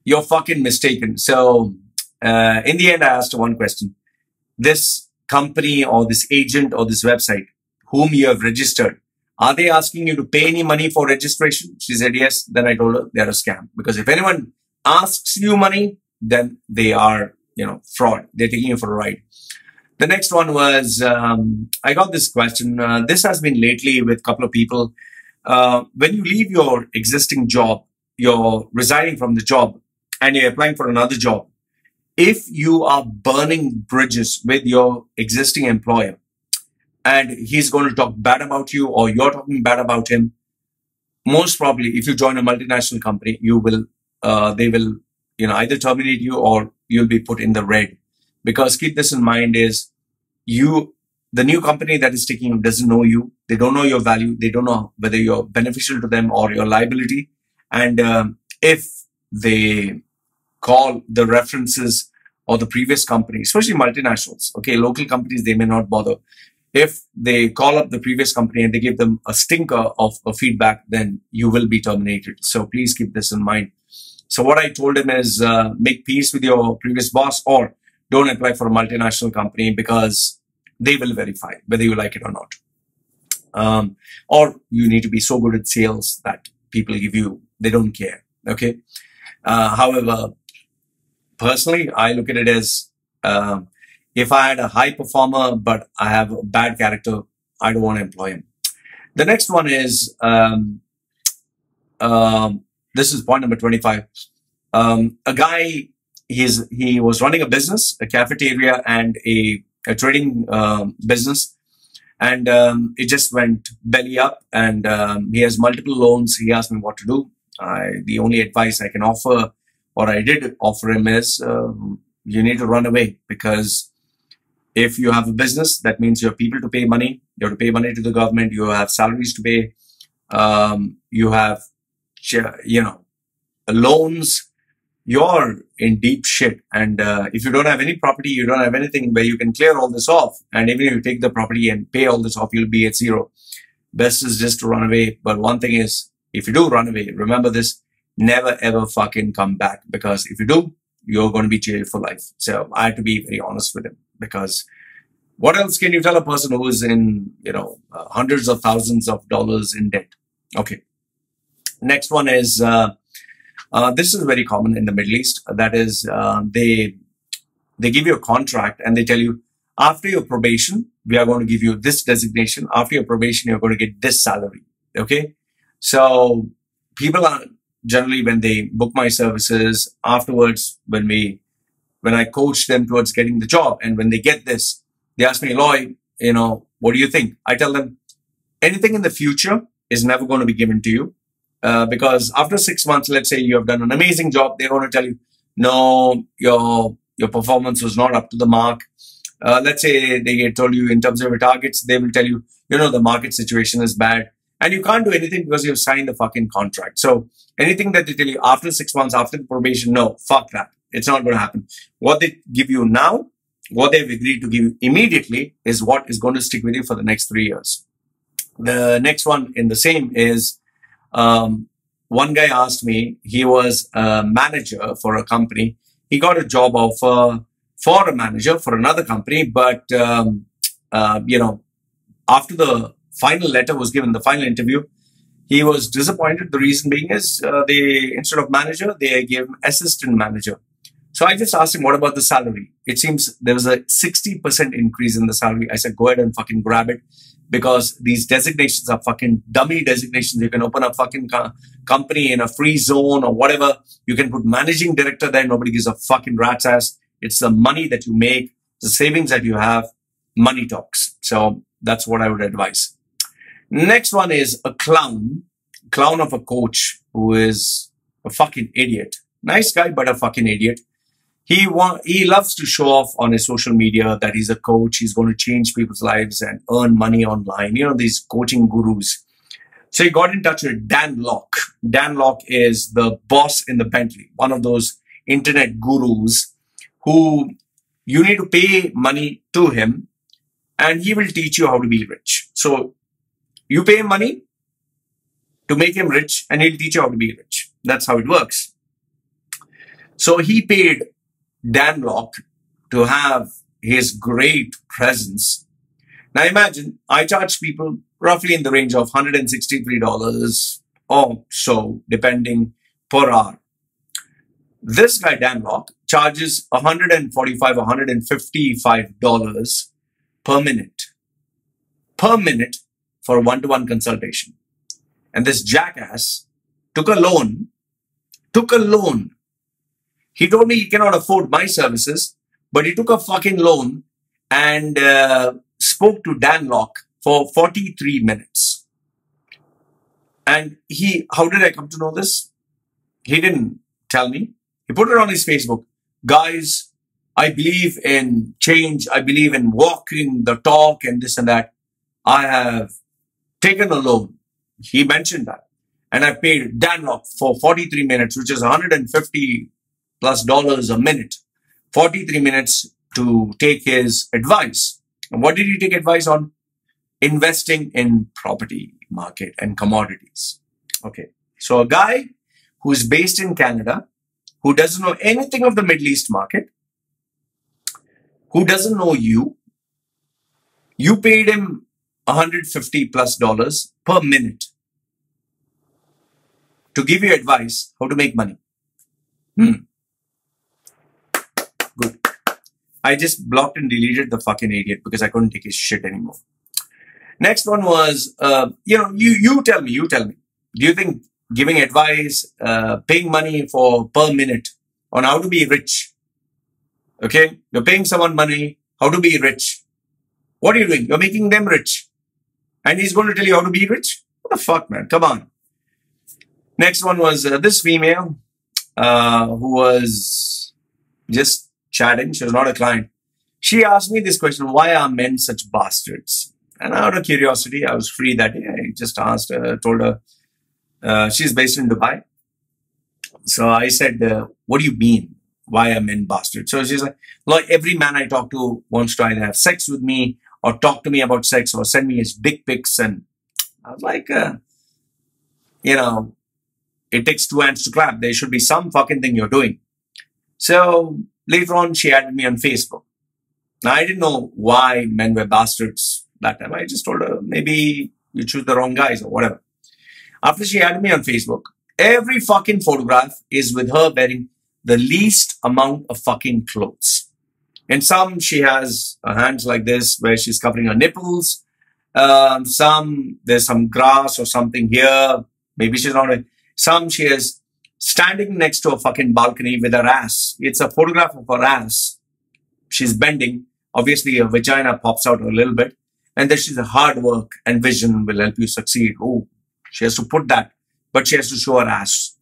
You're fucking mistaken." So in the end, I asked her one question. This company or this agent or this website whom you have registered, are they asking you to pay any money for registration? She said yes. Then I told her they're a scam. Because if anyone asks you money, then they are, fraud. They're taking you for a ride. The next one was, I got this question. This has been lately with a couple of people. When you leave your existing job, you're resigning from the job and you're applying for another job. If you are burning bridges with your existing employer and he's going to talk bad about you or you're talking bad about him, most probably if you join a multinational company, they will, either terminate you or you'll be put in the red. Because keep this in mind is the new company that is taking you doesn't know you. They don't know your value. They don't know whether you're beneficial to them or your liability. And if they call the references or the previous company, especially multinationals, okay, local companies, they may not bother. If they call up the previous company and they give them a stinker of a feedback, then you will be terminated. So please keep this in mind. So what I told him is make peace with your previous boss or don't apply for a multinational company because they will verify whether you like it or not. Or you need to be so good at sales that people give you, they don't care. Okay. However, personally, I look at it as if I had a high performer, but I have a bad character, I don't want to employ him. The next one is, this is point number 25. A guy, he was running a business, a cafeteria and a trading business. And it just went belly up and he has multiple loans. He asked me what to do. The only advice I can offer, or I did offer him is, you need to run away, because if you have a business, that means you have people to pay money. You have to pay money to the government. You have salaries to pay. You have, loans. You're in deep shit. And if you don't have any property, you don't have anything where you can clear all this off. And even if you take the property and pay all this off, you'll be at zero. Best is just to run away. But one thing is, if you do run away, remember this, never ever fucking come back. Because if you do, you're going to be jailed for life. So I had to be very honest with him, because what else can you tell a person who is in, hundreds of thousands of dollars in debt? Okay. Next one is, this is very common in the Middle East. That is, they give you a contract and they tell you, after your probation, we are going to give you this designation. After your probation, you're going to get this salary. Okay. So people are generally, when they book my services afterwards, when I coach them towards getting the job, and when they get this, they ask me, Loy, what do you think? I tell them, anything in the future is never going to be given to you. Because after 6 months, let's say you have done an amazing job, they're going to tell you, no, your performance was not up to the mark. Let's say they told you in terms of your targets, they will tell you, the market situation is bad. And you can't do anything because you've signed the fucking contract. So anything that they tell you after 6 months, after the probation, no, fuck that. It's not going to happen. What they give you now, what they've agreed to give you immediately, is what is going to stick with you for the next 3 years. The next one in the same is, one guy asked me, he was a manager for a company. He got a job offer for a manager for another company, but, after the final letter was given, the final interview, he was disappointed. The reason being is they, instead of manager, they gave him assistant manager. So I just asked him, what about the salary? It seems there was a 60% increase in the salary. I said, go ahead and fucking grab it, because these designations are fucking dummy designations. You can open a fucking company in a free zone or whatever. You can put managing director there. Nobody gives a fucking rat's ass. It's the money that you make, the savings that you have. Money talks. So that's what I would advise. Next one is a clown of a coach who is a fucking idiot. Nice guy, but a fucking idiot. He loves to show off on his social media that he's a coach. He's going to change people's lives and earn money online. You know, these coaching gurus. So he got in touch with Dan Locke. Dan Locke is the boss in the Bentley, one of those internet gurus who you need to pay money to him and he will teach you how to be rich. So you pay him money to make him rich and he'll teach you how to be rich. That's how it works. So he paid Dan Locke to have his great presence. Now imagine, I charge people roughly in the range of $163 or so, depending per hour. This guy, Dan Locke, charges $145 or $155 per minute for a one-to-one consultation. And this jackass took a loan. He told me he cannot afford my services, but he took a fucking loan and spoke to Dan Locke for 43 minutes. And how did I come to know this? He didn't tell me. He put it on his Facebook. Guys, I believe in change. I believe in walking the talk and this and that. I have taken a loan. He mentioned that. And I paid Dan Locke for 43 minutes, which is $150+ a minute. 43 minutes to take his advice. And what did he take advice on? Investing in property market and commodities. Okay. So a guy who's based in Canada, who doesn't know anything of the Middle East market, who doesn't know you paid him $150+ per minute to give you advice how to make money. Good. I just blocked and deleted the fucking idiot because I couldn't take his shit anymore. Next one was, you tell me. Do you think giving advice, paying money per minute on how to be rich? Okay. You're paying someone money, how to be rich. What are you doing? You're making them rich. And he's going to tell you how to be rich? What the fuck, man? Come on. Next one was this female who was just chatting. She was not a client. She asked me this question, why are men such bastards? And out of curiosity, I was free that day. I just asked her, told her, she's based in Dubai. So I said, what do you mean? Why are men bastards? So she's like, every man I talk to wants to either have sex with me or talk to me about sex or send me his dick pics. And I was like, it takes two hands to clap. There should be some fucking thing you're doing. So later on, she added me on Facebook. Now, I didn't know why men were bastards that time. I just told her, maybe you choose the wrong guys or whatever. After she added me on Facebook, every fucking photograph is with her wearing the least amount of fucking clothes. In some, she has her hands like this, where she's covering her nipples. There's some grass or something here. Maybe she's not. Some she is standing next to a fucking balcony with her ass. It's a photograph of her ass. She's bending. Obviously, her vagina pops out a little bit. And then she's a hard work and vision will help you succeed. Oh, she has to put that, but she has to show her ass.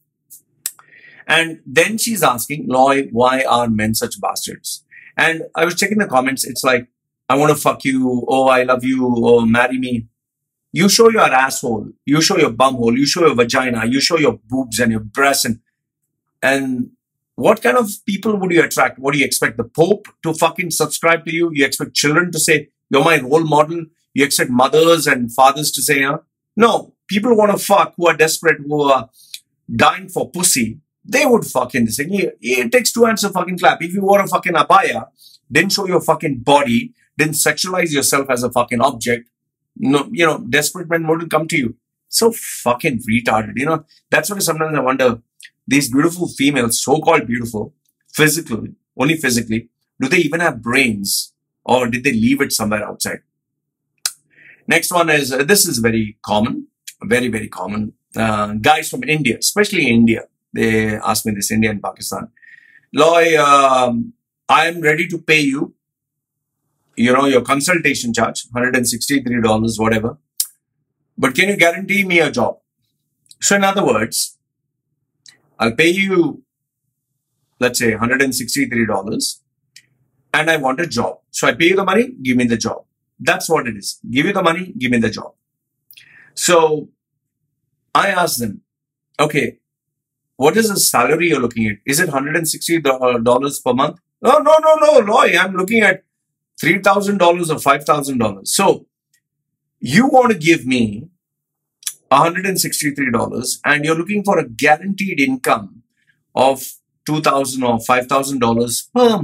And then she's asking, Loy, why are men such bastards? And I was checking the comments. It's like, I want to fuck you. Oh, I love you. Oh, marry me. You show your asshole. You show your bumhole. You show your vagina. You show your boobs and your breasts. And what kind of people would you attract? What do you expect? The Pope to fucking subscribe to you? You expect children to say, you're my role model? You expect mothers and fathers to say, huh? No. People want to fuck who are desperate, who are dying for pussy, they would fucking say, it takes two hands to fucking clap. If you wore a fucking abaya, didn't show your fucking body, didn't sexualize yourself as a fucking object, no, desperate men wouldn't come to you. So fucking retarded, That's why sometimes I wonder, these beautiful females, so-called beautiful, physically, only physically, do they even have brains, or did they leave it somewhere outside? Next one is, this is very common, very, very common. Guys from India, especially India, they ask me this, India and Pakistan. Loy, I am ready to pay you, your consultation charge, $163, whatever. But can you guarantee me a job? So in other words, I'll pay you, let's say $163, and I want a job. So I pay you the money, give me the job. That's what it is. Give you the money, give me the job. So I asked them, okay, what is the salary you're looking at? Is it $160 per month? Oh, no, Loy, I'm looking at $3,000 or $5,000. So you want to give me $163 and you're looking for a guaranteed income of $2,000 or $5,000 per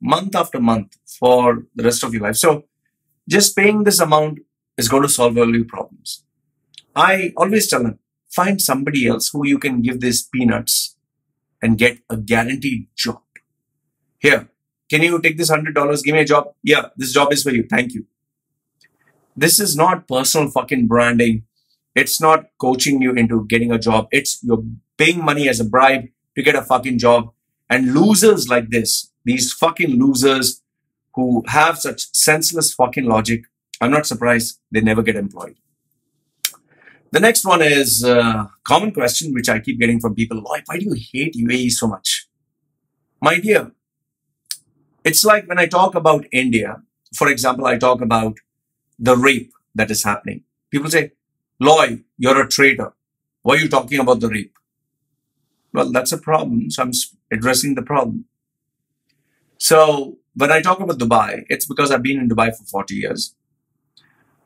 month after month for the rest of your life. So just paying this amount is going to solve all your problems. I always tell them, find somebody else who you can give these peanuts and get a guaranteed job. Here, can you take this $100? Give me a job. Yeah, this job is for you. Thank you. This is not personal fucking branding. It's not coaching you into getting a job. It's you're paying money as a bribe to get a fucking job. And losers like this, these fucking losers who have such senseless fucking logic, I'm not surprised they never get employed. The next one is a common question which I keep getting from people. Why do you hate UAE so much? My dear, it's like when I talk about India, for example, I talk about the rape that is happening. People say, Loy, you're a traitor. Why are you talking about the rape? Well, that's a problem. So I'm addressing the problem. So when I talk about Dubai, it's because I've been in Dubai for 40 years.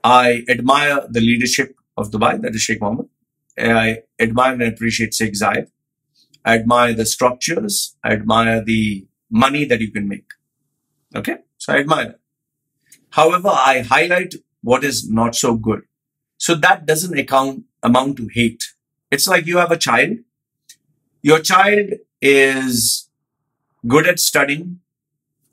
I admire the leadership of Dubai, that is Sheikh Mohammed. I admire and appreciate Sheikh Zayed. I admire the structures. I admire the money that you can make. Okay? So I admire that. However, I highlight what is not so good. So that doesn't amount to hate. It's like you have a child. Your child is good at studying.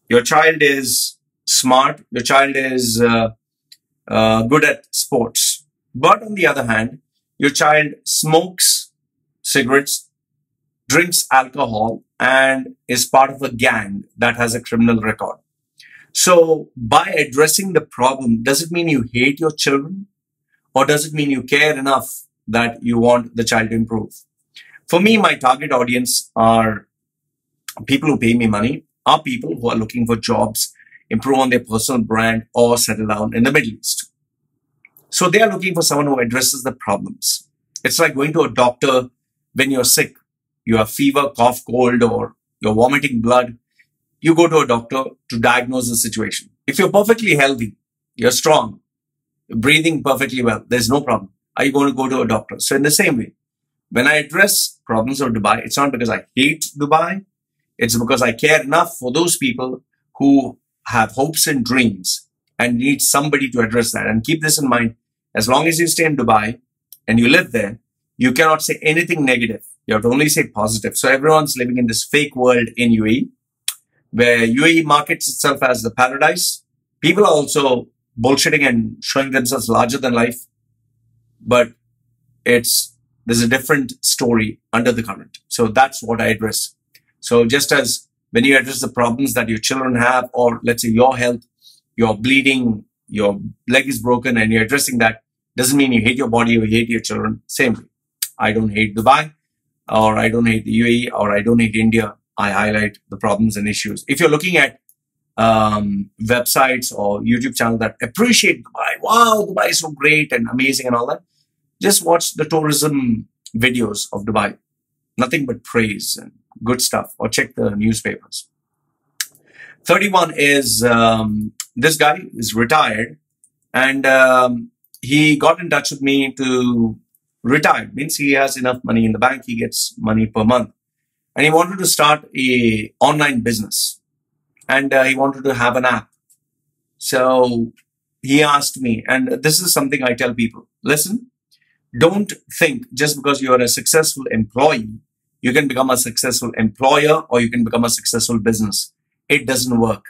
Your child is smart. Your child is good at sports. But on the other hand, your child smokes cigarettes, drinks alcohol, and is part of a gang that has a criminal record. So by addressing the problem, does it mean you hate your children? Or does it mean you care enough that you want the child to improve? For me, my target audience are people who pay me money, are people who are looking for jobs, improve on their personal brand, or settle down in the Middle East. So they are looking for someone who addresses the problems. It's like going to a doctor when you're sick. You have fever, cough, cold, or you're vomiting blood. You go to a doctor to diagnose the situation. If you're perfectly healthy, you're strong, you're breathing perfectly well, there's no problem. Are you going to go to a doctor? So in the same way, when I address problems of Dubai, it's not because I hate Dubai. It's because I care enough for those people who have hopes and dreams and need somebody to address that. And keep this in mind, as long as you stay in Dubai and you live there, you cannot say anything negative. You have to only say positive. So everyone's living in this fake world in UAE, where UAE markets itself as the paradise. People are also bullshitting and showing themselves larger than life. But there's a different story under the current. So that's what I address. So just as when you address the problems that your children have, or let's say your health, you're bleeding, your leg is broken and you're addressing that, doesn't mean you hate your body or you hate your children. Same way. I don't hate Dubai, or I don't hate the UAE, or I don't hate India. I highlight the problems and issues. If you're looking at websites or YouTube channels that appreciate Dubai, wow, Dubai is so great and amazing and all that, just watch the tourism videos of Dubai. Nothing but praise and good stuff. Or check the newspapers. 31 is this guy is retired, and he got in touch with me to retired, means he has enough money in the bank, he gets money per month. And he wanted to start a online business. And he wanted to have an app. So he asked me, and this is something I tell people, listen, don't think just because you are a successful employee, you can become a successful employer or you can become a successful business. It doesn't work.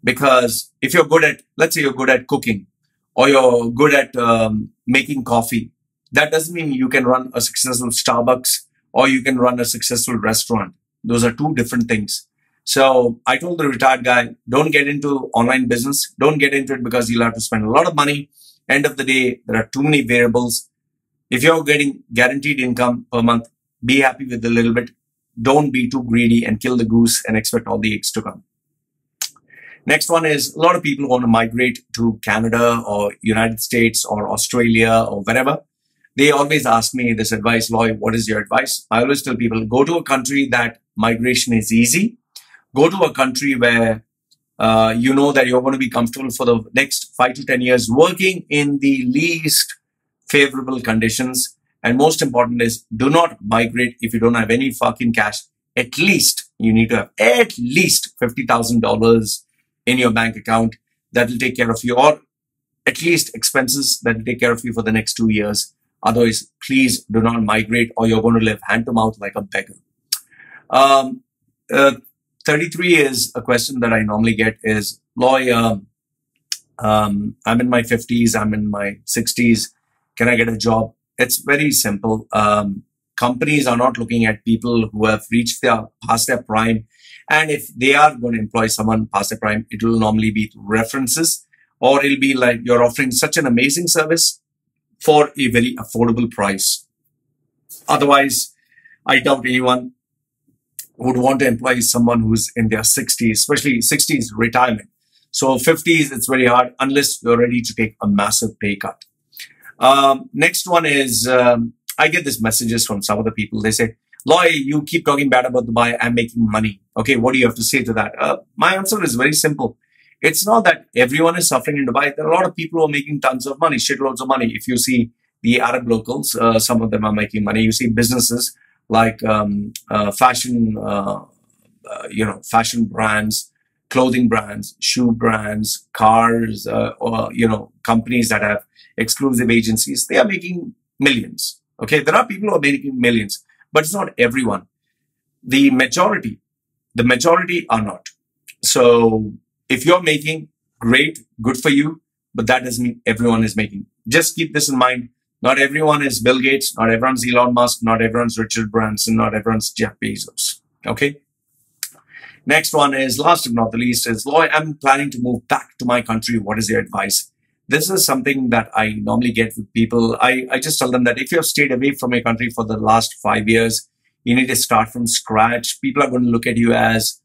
Because if you're good at, let's say you're good at cooking or you're good at making coffee, that doesn't mean you can run a successful Starbucks or you can run a successful restaurant. Those are two different things. So I told the retired guy, don't get into online business. Don't get into it because you'll have to spend a lot of money. End of the day, there are too many variables. If you're getting guaranteed income per month, be happy with a little bit. Don't be too greedy and kill the goose and expect all the eggs to come. Next one is a lot of people want to migrate to Canada or United States or Australia or wherever. They always ask me this advice, Loy, what is your advice? I always tell people, go to a country that migration is easy. Go to a country where you know that you're going to be comfortable for the next 5 to 10 years working in the least favorable conditions. And most important is do not migrate if you don't have any fucking cash. At least you need to have at least $50,000 in your bank account that will take care of you, or at least expenses that will take care of you for the next 2 years. Otherwise, please do not migrate or you're going to live hand to mouth like a beggar. 33 is a question that I normally get is, Loy, I'm in my 50s, I'm in my 60s. Can I get a job? It's very simple. Companies are not looking at people who have reached past their prime. And if they are going to employ someone past their prime, it will normally be references, or it'll be like you're offering such an amazing service for a very affordable price. Otherwise, I doubt anyone would want to employ someone who's in their 60s, especially 60s retirement. So 50s, it's very hard unless you're ready to take a massive pay cut. Next one is, I get these messages from some of the people. They say, Loy, you keep talking bad about Dubai. I'm making money. Okay, what do you have to say to that? My answer is very simple. It's not that everyone is suffering in Dubai. There are a lot of people who are making tons of money, shitloads of money. If you see the Arab locals, some of them are making money. You see businesses like fashion, fashion brands, clothing brands, shoe brands, cars, or, companies that have exclusive agencies. They are making millions. Okay, there are people who are making millions, but it's not everyone. The majority are not. So if you're making, great, good for you, but that doesn't mean everyone is making. Just keep this in mind. Not everyone is Bill Gates, not everyone's Elon Musk, not everyone's Richard Branson, not everyone's Jeff Bezos. Okay. Next one is, last but not the least, is, Loy, I'm planning to move back to my country. What is your advice? This is something that I normally get with people. I just tell them that if you have stayed away from your country for the last 5 years, you need to start from scratch. People are going to look at you as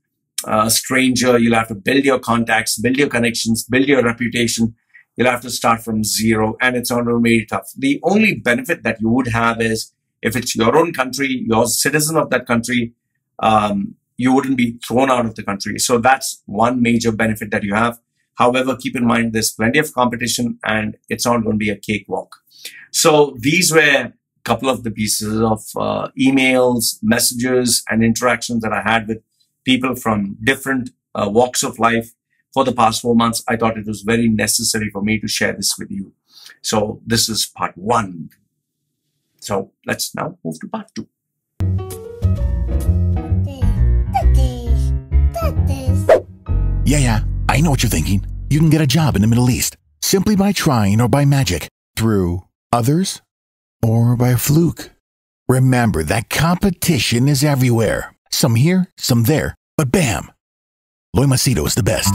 a stranger. You'll have to build your contacts, build your connections, build your reputation. You'll have to start from zero, and it's not really tough. The only benefit that you would have is if it's your own country, you're a citizen of that country, you wouldn't be thrown out of the country. So that's one major benefit that you have. However, keep in mind there's plenty of competition and it's not going to be a cakewalk. So these were a couple of the pieces of emails, messages, and interactions that I had with people from different walks of life for the past 4 months. I thought it was very necessary for me to share this with you. So this is part 1. So let's now move to part 2. Yeah, I know what you're thinking. You can get a job in the Middle East simply by trying, or by magic, through others, or by fluke. Remember that competition is everywhere. Some here, some there, but bam! Loy Machedo is the best.